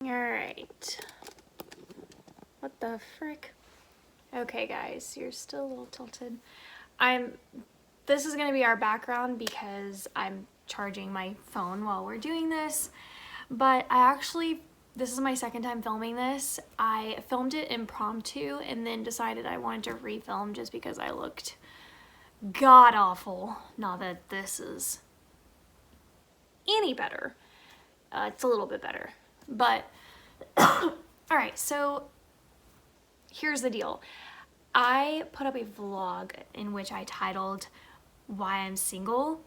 Alright. What the frick? Okay guys, you're still a little tilted. This is gonna be our background because I'm charging my phone while we're doing this. But this is my second time filming this. I filmed it impromptu and then decided I wanted to refilm just because I looked god awful. Not that this is any better. It's a little bit better. But, alright, so here's the deal. I put up a vlog in which I titled Why I'm Single,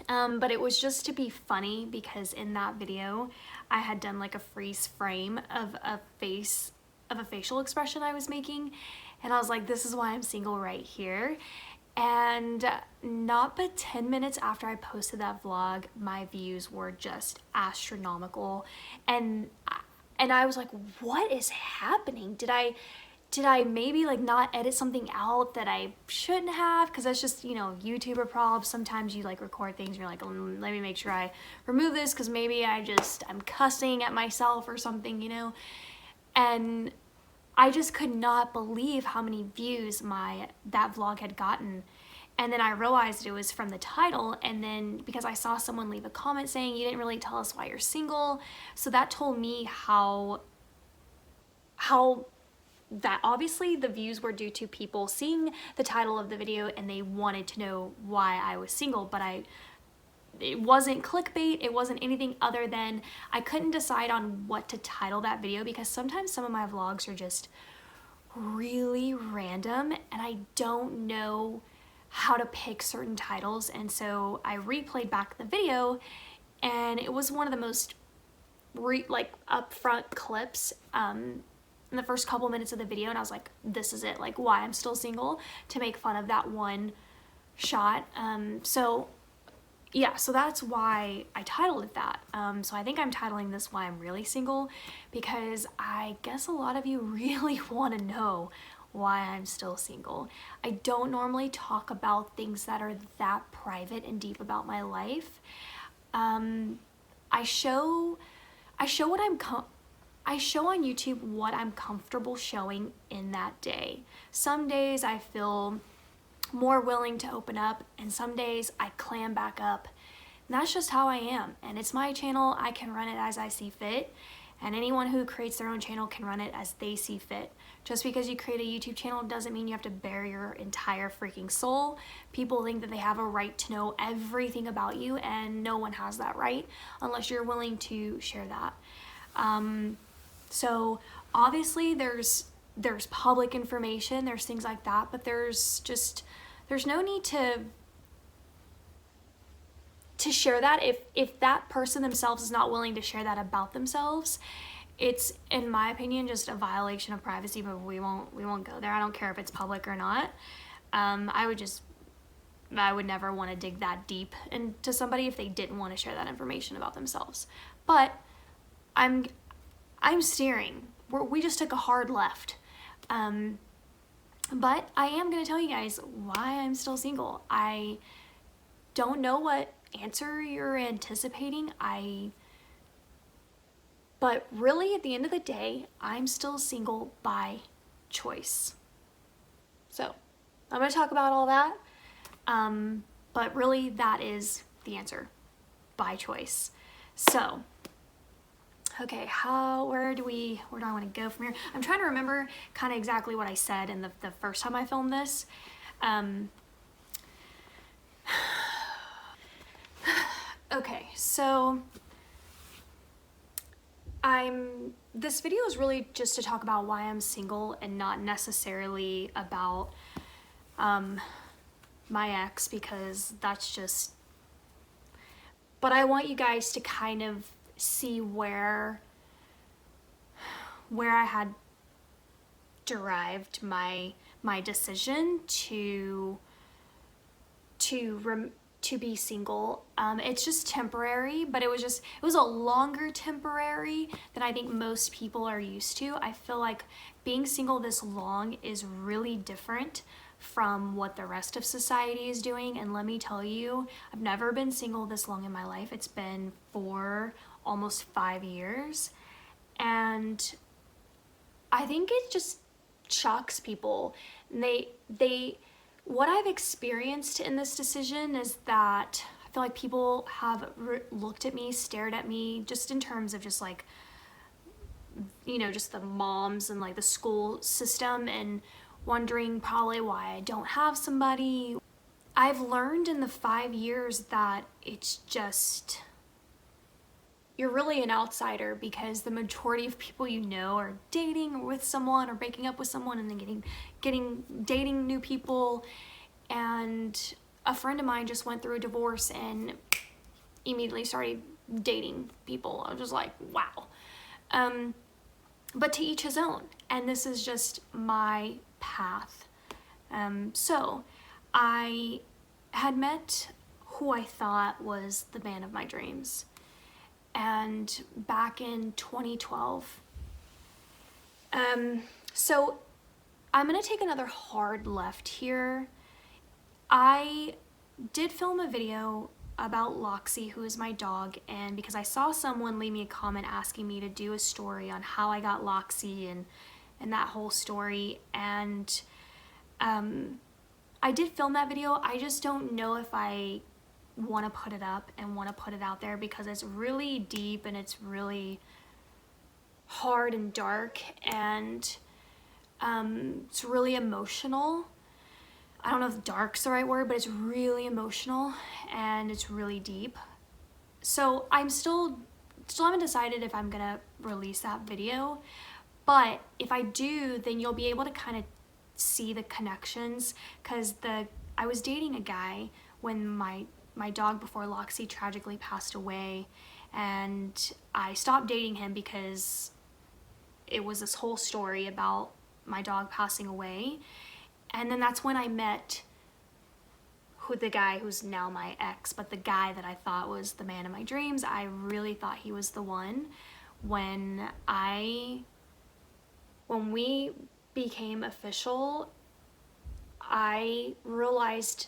but it was just to be funny because in that video I had done like a freeze frame of a facial expression I was making, and I was like, this is why I'm single right here. And not but 10 minutes after I posted that vlog, my views were just astronomical, and I was like, what is happening? Did I maybe like not edit something out that I shouldn't have? Because that's just, you know, YouTuber problems. Sometimes you like record things and you're like, let me make sure I remove this because maybe I'm cussing at myself or something, you know? And I just could not believe how many views that vlog had gotten. And then I realized it was from the title, and then because I saw someone leave a comment saying you didn't really tell us why you're single, so that told me how that obviously the views were due to people seeing the title of the video and they wanted to know why I was single, but it wasn't clickbait, it wasn't anything other than I couldn't decide on what to title that video because sometimes some of my vlogs are just really random and I don't know how to pick certain titles, and so I replayed back the video and it was one of the most upfront clips in the first couple minutes of the video, and I was like, this is it, like why I'm still single, to make fun of that one shot. So yeah, so that's why I titled it that. So I think I'm titling this Why I'm Really Single because I guess a lot of you really want to know why I'm still single. I don't normally talk about things that are that private and deep about my life. I show on YouTube what I'm comfortable showing in that day. Some days I feel more willing to open up, and some days I clam back up. And that's just how I am. And it's my channel, I can run it as I see fit. And anyone who creates their own channel can run it as they see fit. Just because you create a YouTube channel doesn't mean you have to bare your entire freaking soul. People think that they have a right to know everything about you, and no one has that right unless you're willing to share that. So obviously there's public information, there's things like that, but there's no need to share that if that person themselves is not willing to share that about themselves. It's, in my opinion, just a violation of privacy, but we won't go there. I don't care if it's public or not. I would never want to dig that deep into somebody if they didn't want to share that information about themselves. But I'm steering. We just took a hard left. But I am going to tell you guys why I'm still single. I don't know what answer you're anticipating. But really, at the end of the day, I'm still single by choice. So I'm going to talk about all that. But really, that is the answer. By choice. So, okay, where do I want to go from here? I'm trying to remember kind of exactly what I said in the first time I filmed this. Okay, so this video is really just to talk about why I'm single and not necessarily about my ex, because that's just, but I want you guys to kind of see where I had derived my decision to be single. It's just temporary, but it was a longer temporary than I think most people are used to. I feel like being single this long is really different from what the rest of society is doing, and let me tell you, I've never been single this long in my life. It's been for almost 5 years, And I think it just shocks people. And what I've experienced in this decision is that I feel like people have looked at me, stared at me, just in terms of just like, you know, just the moms and like the school system, and wondering probably why I don't have somebody. I've learned in the 5 years that it's just, you're really an outsider, because the majority of people you know are dating or with someone or breaking up with someone and then dating new people. And a friend of mine just went through a divorce and immediately started dating people. I was just like, wow. But to each his own, and this is just my path. So I had met who I thought was the man of my dreams, and back in 2012. So I'm gonna take another hard left here. I did film a video about Loxy, who is my dog, and because I saw someone leave me a comment asking me to do a story on how I got Loxy and that whole story, and I did film that video. I just don't know if I want to put it up and want to put it out there, because it's really deep and it's really hard and dark, and it's really emotional. I don't know if dark's the right word, but it's really emotional and it's really deep. So I'm still haven't decided if I'm gonna release that video, but if I do, then you'll be able to kind of see the connections, because I was dating a guy when my dog before Loxy tragically passed away, and I stopped dating him because it was this whole story about my dog passing away. And then that's when I met the guy who's now my ex, but the guy that I thought was the man of my dreams. I really thought he was the one. When we became official, I realized,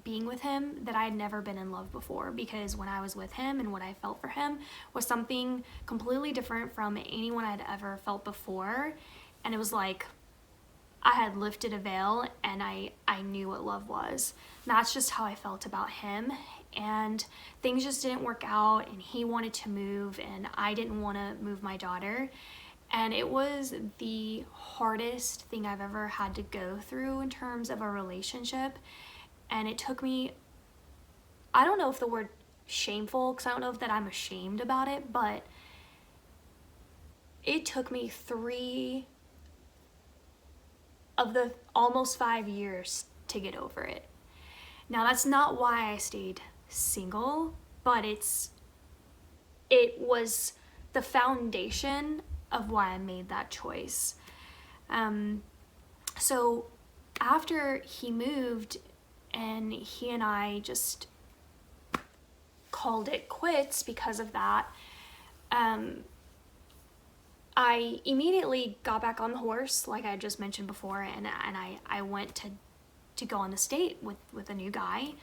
being with him, that I had never been in love before, because when I was with him and what I felt for him was something completely different from anyone I'd ever felt before. And it was like I had lifted a veil and I knew what love was. And that's just how I felt about him. And things just didn't work out, and he wanted to move and I didn't want to move my daughter. And it was the hardest thing I've ever had to go through in terms of a relationship. And it took me, I don't know if the word shameful, because I don't know if that I'm ashamed about it, but it took me 3 of the almost 5 years to get over it. Now, that's not why I stayed single, but it was the foundation of why I made that choice. So after he moved and he and I just called it quits because of that, I immediately got back on the horse, like I just mentioned before, and I went to go on this date with a new guy.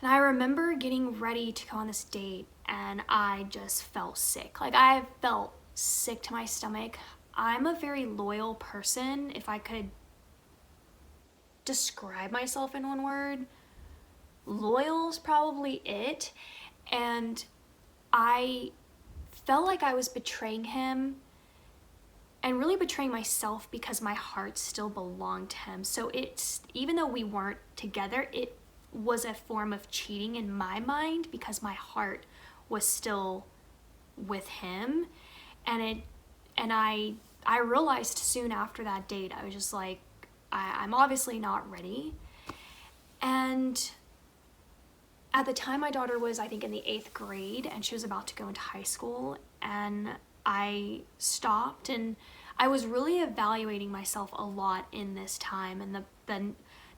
And I remember getting ready to go on this date, and I just felt sick. Like, I felt sick to my stomach. I'm a very loyal person. If I could describe myself in one word, loyal's probably it. And I felt like I was betraying him and really betraying myself, because my heart still belonged to him. So it's, even though we weren't together, it was a form of cheating in my mind, because my heart was still with him. And I realized soon after that date, I was just like, I'm obviously not ready. And at the time, my daughter was, I think, in the 8th grade, and she was about to go into high school, and I stopped, and I was really evaluating myself a lot in this time. And the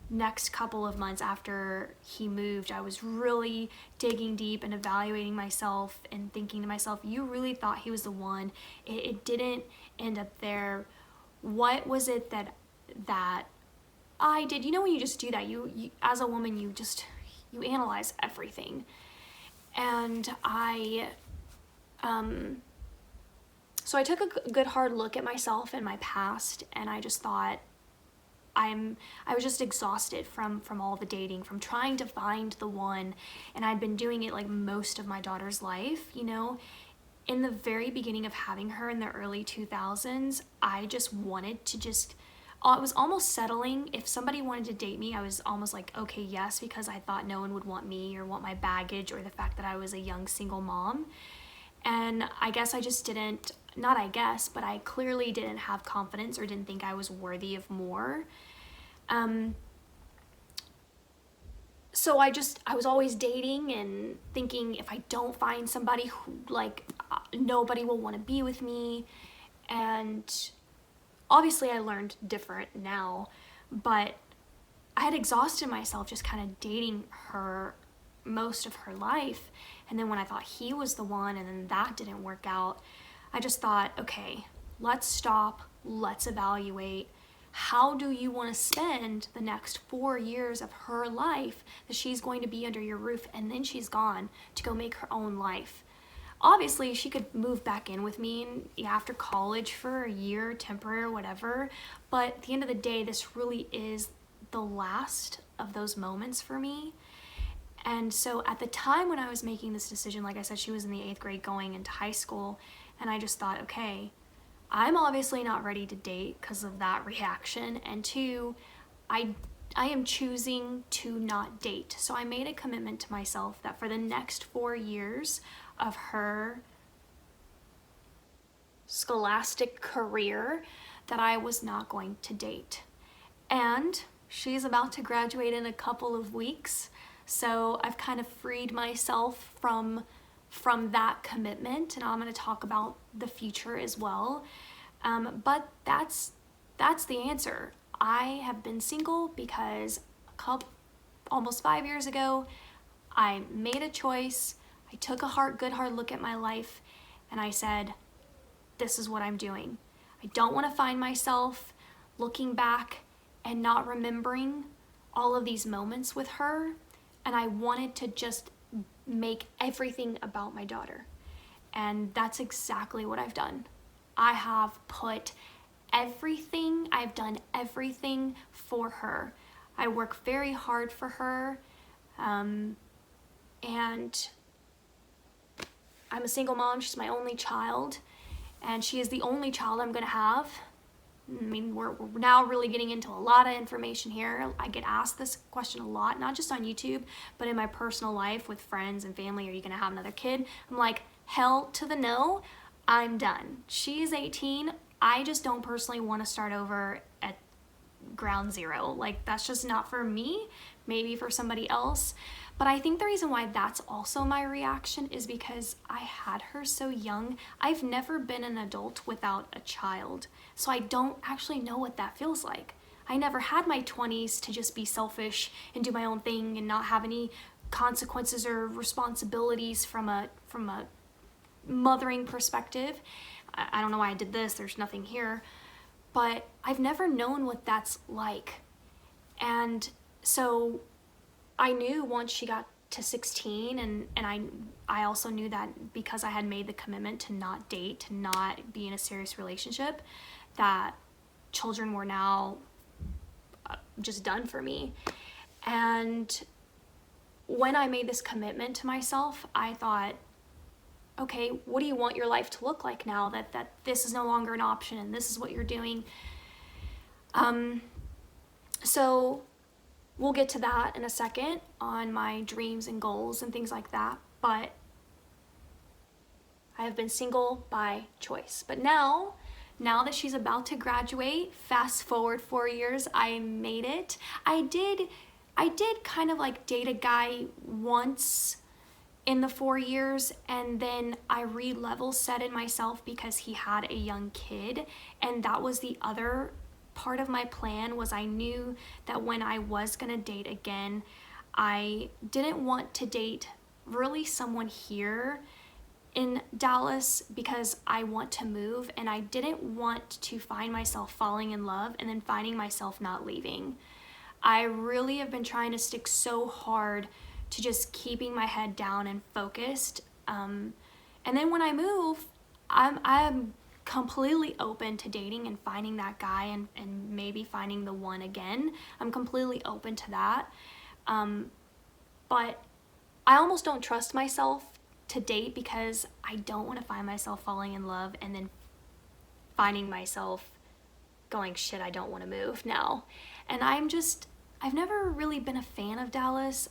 next couple of months after he moved, I was really digging deep and evaluating myself and thinking to myself, you really thought he was the one. It didn't end up there. What was it that I did? You know, when you just do that, you as a woman, you analyze everything. And I So I took a good hard look at myself and my past, and I just thought, I was just exhausted from all the dating, from trying to find the one, and I'd been doing it like most of my daughter's life, you know. In the very beginning of having her in the early 2000s, I just wanted to just, I was almost settling. If somebody wanted to date me, I was almost like, okay, yes, because I thought no one would want me or want my baggage or the fact that I was a young single mom. And I guess I just didn't, not I guess, but I clearly didn't have confidence or didn't think I was worthy of more. So I was always dating and thinking, if I don't find somebody who, like, nobody will want to be with me. And obviously I learned different now, but I had exhausted myself just kind of dating her most of her life. And then when I thought he was the one and then that didn't work out, I just thought, okay, let's stop, let's evaluate. How do you want to spend the next 4 years of her life that she's going to be under your roof and then she's gone to go make her own life? Obviously, she could move back in with me after college for a year, temporary or whatever, but at the end of the day, this really is the last of those moments for me. And so at the time when I was making this decision, like I said, she was in the 8th grade going into high school, and I just thought, okay, I'm obviously not ready to date because of that reaction, and 2, I am choosing to not date. So I made a commitment to myself that for the next 4 years of her scholastic career that I was not going to date. And she's about to graduate in a couple of weeks, so I've kind of freed myself from that commitment, and I'm going to talk about the future as well. But that's the answer. I have been single because almost 5 years ago, I made a choice. I took a good hard look at my life, and I said, this is what I'm doing. I don't want to find myself looking back and not remembering all of these moments with her, and I wanted to just make everything about my daughter. And that's exactly what I've done. I have put everything, I've done everything for her. I work very hard for her, and I'm a single mom. She's my only child, and she is the only child I'm gonna have. I mean, we're now really getting into a lot of information here. I get asked this question a lot, not just on YouTube, but in my personal life with friends and family. Are you gonna have another kid? I'm like, hell to the no, I'm done. She's 18. I just don't personally want to start over at ground zero. Like, that's just not for me, maybe for somebody else. But I think the reason why that's also my reaction is because I had her so young. I've never been an adult without a child, so I don't actually know what that feels like. I never had my 20s to just be selfish and do my own thing and not have any consequences or responsibilities from a mothering perspective. I don't know why I did this, there's nothing here, but I've never known what that's like. And so I knew once she got to 16, and I also knew that because I had made the commitment to not date, to not be in a serious relationship, that children were now just done for me. And when I made this commitment to myself, I thought, okay, what do you want your life to look like now that this is no longer an option and this is what you're doing? So we'll get to that in a second on my dreams and goals and things like that, but I have been single by choice. But now that she's about to graduate, fast forward 4 years, I made it. I did kind of like date a guy once in the 4 years, and then I re-level set in myself because he had a young kid, and that was the other part of my plan. Was I knew that when I was gonna date again, I didn't want to date really someone here in Dallas because I want to move, and I didn't want to find myself falling in love and then finding myself not leaving. I really have been trying to stick so hard to just keeping my head down and focused. And then when I move, I'm completely open to dating and finding that guy and maybe finding the one again. I'm completely open to that. But I almost don't trust myself to date because I don't want to find myself falling in love and then finding myself going, shit, I don't want to move now. And I've never really been a fan of Dallas.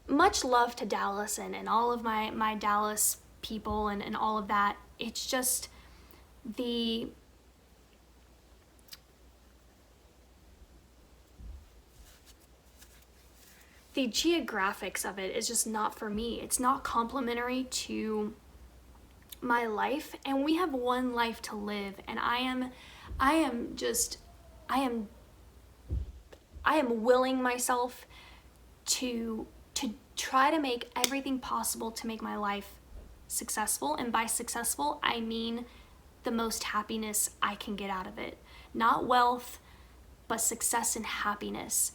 Much love to Dallas and all of my Dallas people and all of that. It's just the geographics of it is just not for me. It's not complementary to my life, and we have one life to live, and I am willing myself to try to make everything possible to make my life successful. And by successful, I mean the most happiness I can get out of it. Not wealth, but success and happiness.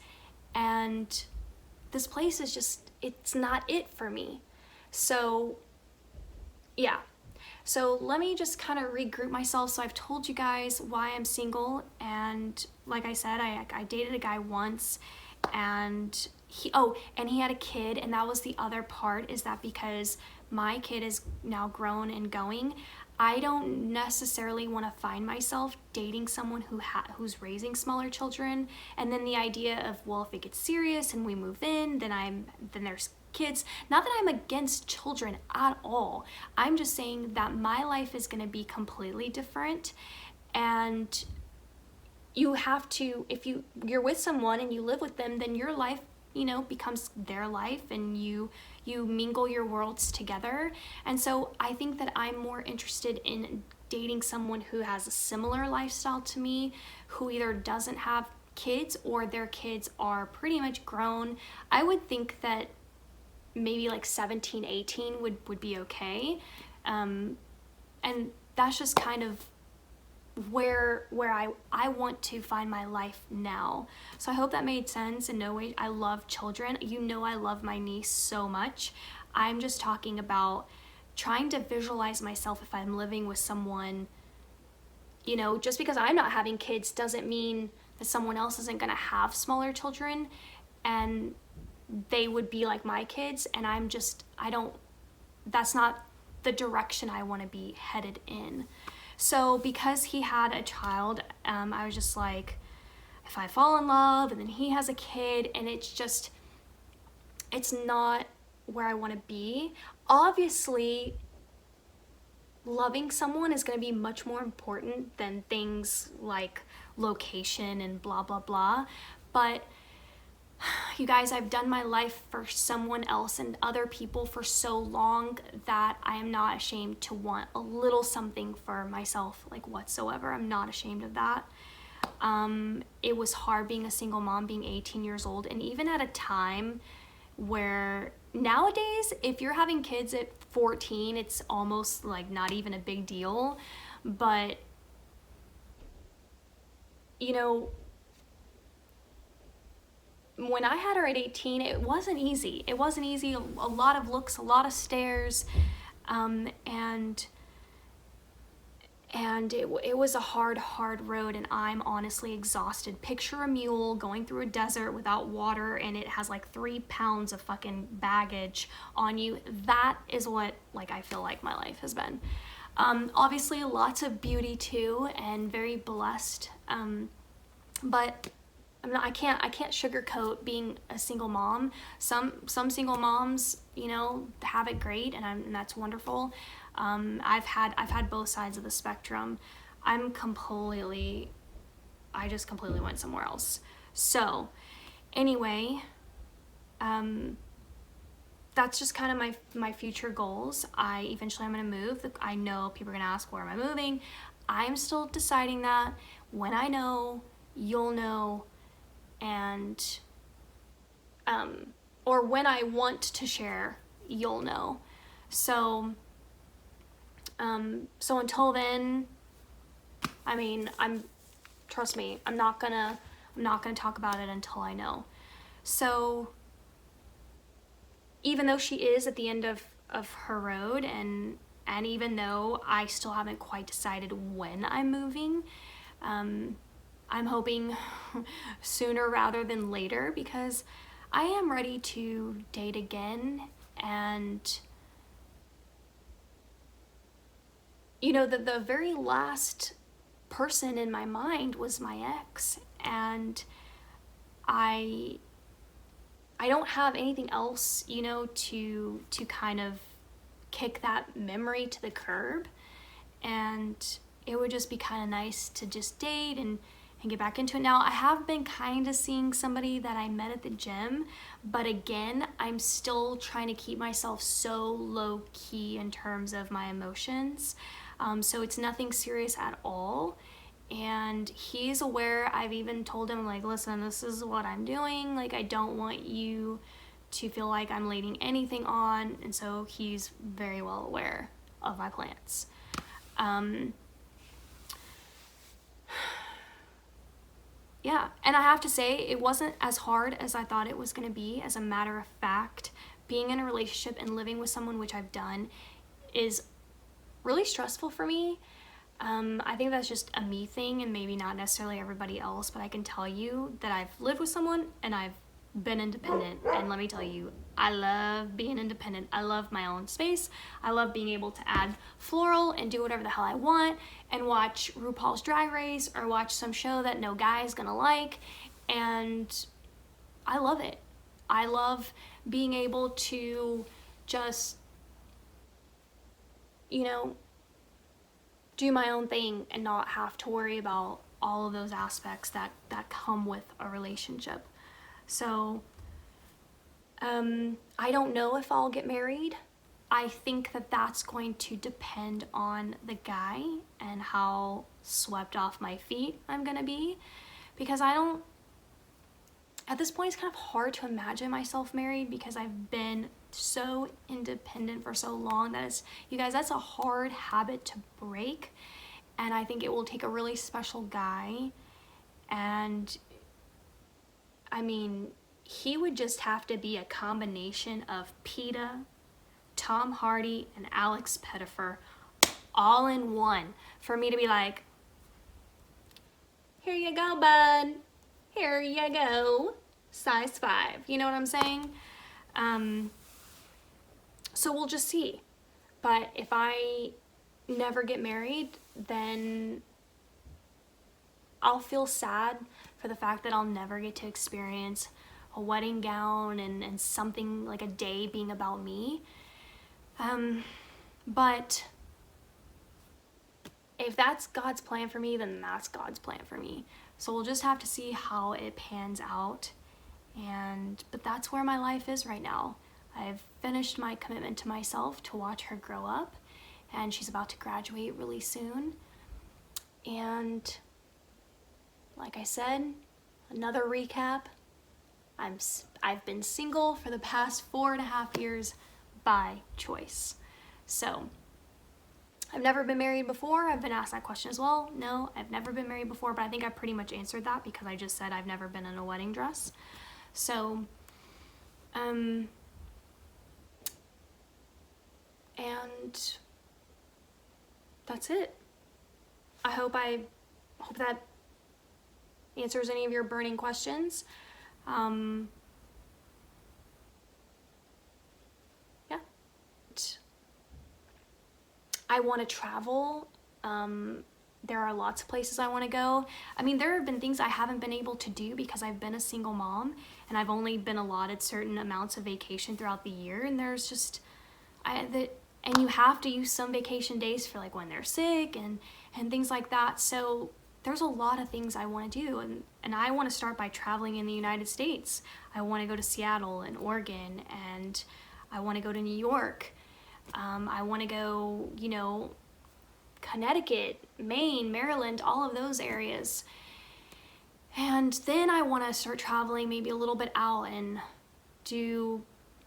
And this place is just, it's not it for me. So yeah. So let me just kind of regroup myself. So I've told you guys why I'm single, and like I said, I dated a guy once, and he had a kid, and that was the other part, is that because my kid is now grown and going, I don't necessarily want to find myself dating someone who's raising smaller children, and then the idea of, well, if it gets serious and we move in, then there's kids. Not that I'm against children at all. I'm just saying that my life is going to be completely different, and you have to, if you're with someone and you live with them, then your life, becomes their life, and you mingle your worlds together. And so I think that I'm more interested in dating someone who has a similar lifestyle to me, who either doesn't have kids or their kids are pretty much grown. I would think that maybe like 17, 18 would be okay. And that's just kind of where I want to find my life now. So I hope that made sense. In no way, I love children. I love my niece so much. I'm just talking about trying to visualize myself if I'm living with someone. Just because I'm not having kids doesn't mean that someone else isn't gonna have smaller children and they would be like my kids, and that's not the direction I want to be headed in. So because he had a child, I was just like, if I fall in love and then he has a kid, and it's not where I want to be. Obviously, loving someone is going to be much more important than things like location and blah, blah, blah. But you guys, I've done my life for someone else and other people for so long that I am not ashamed to want a little something for myself, like whatsoever. I'm not ashamed of that. It was hard being a single mom, being 18 years old, and even at a time where nowadays, if you're having kids at 14, it's almost like not even a big deal. But, when I had her at 18, it wasn't easy. It wasn't easy. A lot of looks, a lot of stares, and it was a hard road, and I'm honestly exhausted. Picture a mule going through a desert without water, and it has like 3 pounds of fucking baggage on you. That is what I feel like my life has been. Obviously lots of beauty too, and very blessed. But I can't sugarcoat being a single mom. Some single moms, have it great, and that's wonderful. I've had both sides of the spectrum. I just completely went somewhere else. So anyway, that's just kind of my future goals. Eventually I'm gonna move. I know people are gonna ask, where am I moving? I'm still deciding that. When I know, you'll know. And or when I want to share, you'll know. So until then, trust me, I'm not gonna talk about it until I know. So even though she is at the end of her road, and And even though I still haven't quite decided when I'm moving, I'm hoping sooner rather than later, because I am ready to date again. And you know, the very last person in my mind was my ex, and I don't have anything else, you know, to kind of kick that memory to the curb. And it would just be kind of nice to just date and get back into it. Now, I have been kind of seeing somebody that I met at the gym, but again, I'm still trying to keep myself so low key in terms of my emotions. So it's nothing serious at all. And he's aware. I've even told him, like, listen, this is what I'm doing. Like, I don't want you to feel like I'm leading anything on. And so he's very well aware of my plans. Yeah, and I have to say, it wasn't as hard as I thought it was going to be. As a matter of fact, being in a relationship and living with someone, which I've done, is really stressful for me. I think that's just a me thing and maybe not necessarily everybody else, but I can tell you that I've lived with someone and I've been independent, and let me tell you, I love being independent. I love my own space. I love being able to add floral and do whatever the hell I want and watch RuPaul's Drag Race or watch some show that no guy is gonna like, and I love it. I love being able to just, you know, do my own thing and not have to worry about all of those aspects that come with a relationship. So I don't know if I'll get married. I think that that's going to depend on the guy and how swept off my feet I'm gonna be, because at this point it's kind of hard to imagine myself married because I've been so independent for so long that it's, you guys, that's a hard habit to break. And I think it will take a really special guy. And I mean, he would just have to be a combination of PETA, Tom Hardy, and Alex Pettyfer all in one for me to be like, here you go, bud. Here you go. Size 5. You know what I'm saying? So we'll just see. But if I never get married, then I'll feel sad for the fact that I'll never get to experience a wedding gown and something like a day being about me. But if that's God's plan for me, then that's God's plan for me. So we'll just have to see how it pans out. But that's where my life is right now. I've finished my commitment to myself to watch her grow up, and she's about to graduate really soon. And like I said, another recap, I've been single for the past 4.5 years by choice. So I've never been married before. I've been asked that question as well. No, I've never been married before, but I think I pretty much answered that because I just said I've never been in a wedding dress. So, and that's it. I hope that answers any of your burning questions. Yeah. I want to travel. There are lots of places I want to go. I mean, there have been things I haven't been able to do because I've been a single mom and I've only been allotted certain amounts of vacation throughout the year, and there's just and you have to use some vacation days for like when they're sick and things like that. So there's a lot of things I want to do, and I want to start by traveling in the United States. I want to go to Seattle and Oregon, and I want to go to New York. I want to go, you know, Connecticut, Maine, Maryland, all of those areas. And then I want to start traveling maybe a little bit out and do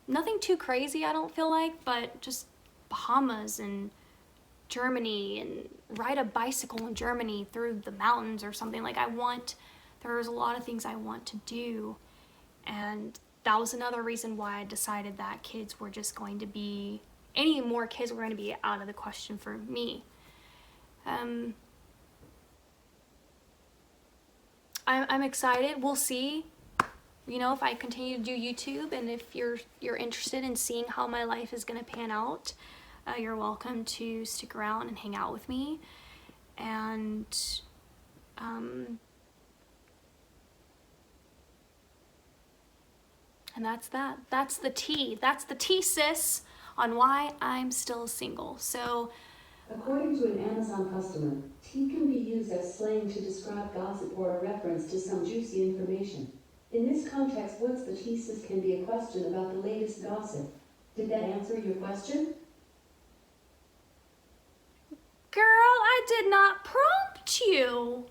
nothing too crazy, I don't feel like, but just Bahamas and Germany and ride a bicycle in Germany through the mountains or something. Like there's a lot of things I want to do. And that was another reason why I decided that kids were just going to be any more kids were going to be out of the question for me. I'm excited. We'll see, you know, if I continue to do YouTube, and if you're interested in seeing how my life is going to pan out, you're welcome to stick around and hang out with me. And that's that. That's the tea. That's the tea, sis, on why I'm still single. So, according to an Amazon customer, tea can be used as slang to describe gossip or a reference to some juicy information. In this context, what's the tea, sis, can be a question about the latest gossip. Did that answer your question? girl, I did not prompt you.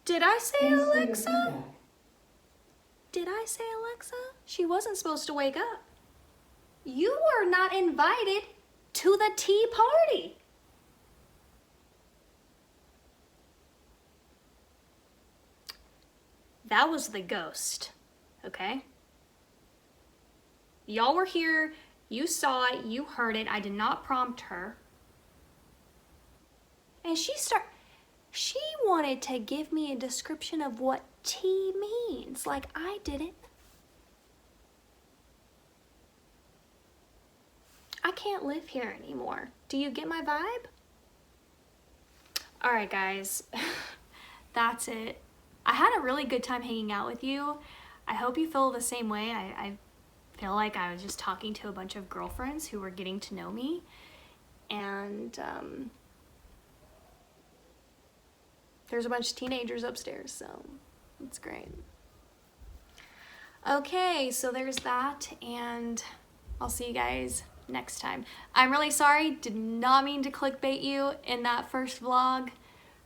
Did I say Thanks for your Alexa? feedback. Did I say Alexa? She wasn't supposed to wake up. You were not invited to the tea party. That was the ghost, okay? Y'all were here, you saw it, you heard it. I did not prompt her. And she wanted to give me a description of what tea means, like I didn't. I can't live here anymore. Do you get my vibe? All right, guys, that's it. I had a really good time hanging out with you. I hope you feel the same way. I feel like I was just talking to a bunch of girlfriends who were getting to know me. And there's a bunch of teenagers upstairs, so it's great. Okay, so there's that, and I'll see you guys next time. I'm really sorry, did not mean to clickbait you in that first vlog.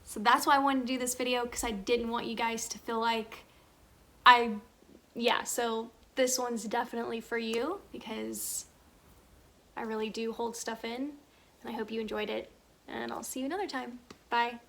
So that's why I wanted to do this video, because I didn't want you guys to feel like so this one's definitely for you, because I really do hold stuff in, and I hope you enjoyed it, and I'll see you another time. Bye.